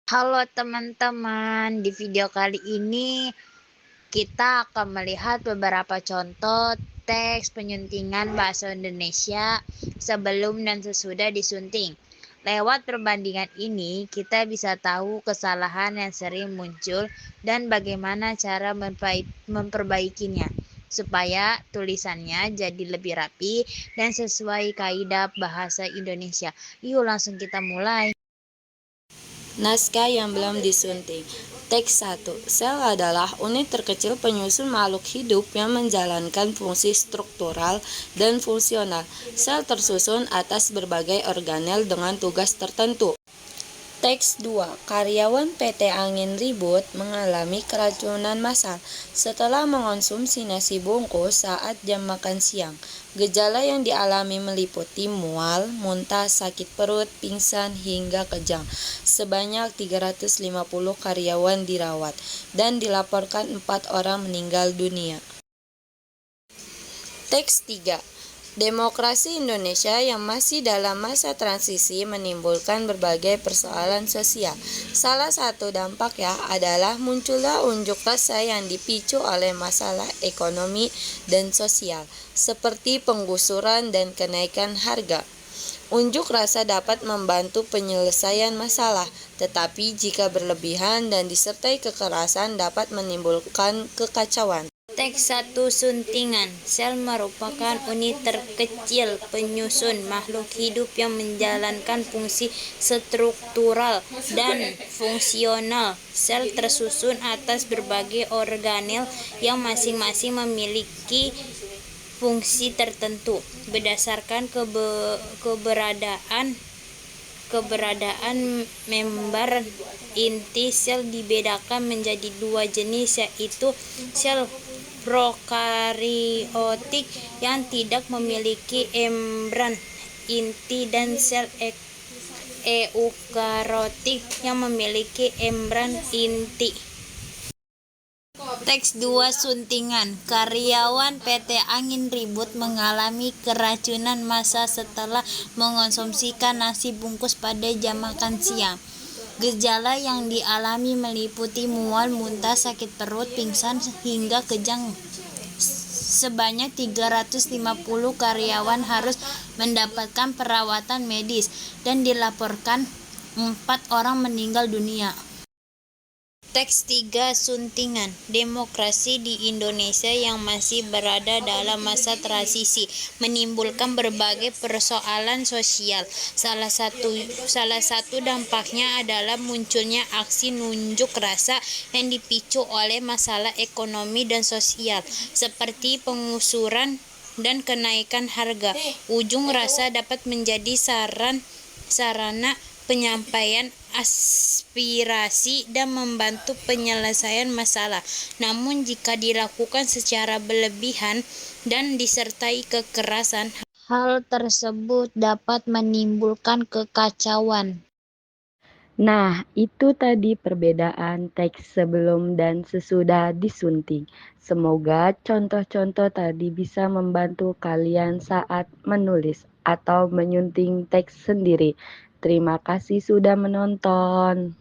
Halo teman-teman, di video kali ini kita akan melihat beberapa contoh teks penyuntingan bahasa Indonesia sebelum dan sesudah disunting. Lewat perbandingan ini, kita bisa tahu kesalahan yang sering muncul dan bagaimana cara memperbaikinya, supaya tulisannya jadi lebih rapi dan sesuai kaidah bahasa Indonesia. Yuk langsung kita mulai. Naskah yang belum disunting. Teks 1. Sel adalah unit terkecil penyusun makhluk hidup yang menjalankan fungsi struktural dan fungsional. Sel tersusun atas berbagai organel dengan tugas tertentu. Teks 2. Karyawan PT Angin Ribut mengalami keracunan massal setelah mengonsumsi nasi bungkus saat jam makan siang. Gejala yang dialami meliputi mual, muntah, sakit perut, pingsan, hingga kejang. Sebanyak 350 karyawan dirawat dan dilaporkan 4 orang meninggal dunia. Teks 3. Demokrasi Indonesia yang masih dalam masa transisi menimbulkan berbagai persoalan sosial. Salah satu dampaknya adalah munculnya unjuk rasa yang dipicu oleh masalah ekonomi dan sosial, seperti penggusuran dan kenaikan harga. Unjuk rasa dapat membantu penyelesaian masalah, tetapi jika berlebihan dan disertai kekerasan dapat menimbulkan kekacauan. Teks 1 suntingan. Sel merupakan unit terkecil penyusun makhluk hidup yang menjalankan fungsi struktural dan fungsional. Sel tersusun atas berbagai organel yang masing-masing memiliki fungsi tertentu. Berdasarkan keberadaan member inti, sel dibedakan menjadi dua jenis, yaitu sel prokariotik yang tidak memiliki membran inti dan sel eukariotik yang memiliki membran inti. Teks 2 suntingan. Karyawan PT Angin Ribut mengalami keracunan massal setelah mengonsumsikan nasi bungkus pada jam makan siang. Gejala yang dialami meliputi mual, muntah, sakit perut, pingsan, hingga kejang. Sebanyak 350 karyawan harus mendapatkan perawatan medis dan dilaporkan 4 orang meninggal dunia. Teks 3 suntingan. Demokrasi di Indonesia yang masih berada dalam masa transisi menimbulkan berbagai persoalan sosial. Salah satu dampaknya adalah munculnya aksi unjuk rasa yang dipicu oleh masalah ekonomi dan sosial, seperti penggusuran dan kenaikan harga. Unjuk rasa dapat menjadi sarana penyampaian aspirasi dan membantu penyelesaian masalah. Namun jika dilakukan secara berlebihan dan disertai kekerasan, hal tersebut dapat menimbulkan kekacauan. Nah, itu tadi perbedaan teks sebelum dan sesudah disunting. Semoga contoh-contoh tadi bisa membantu kalian saat menulis atau menyunting teks sendiri. Terima kasih sudah menonton.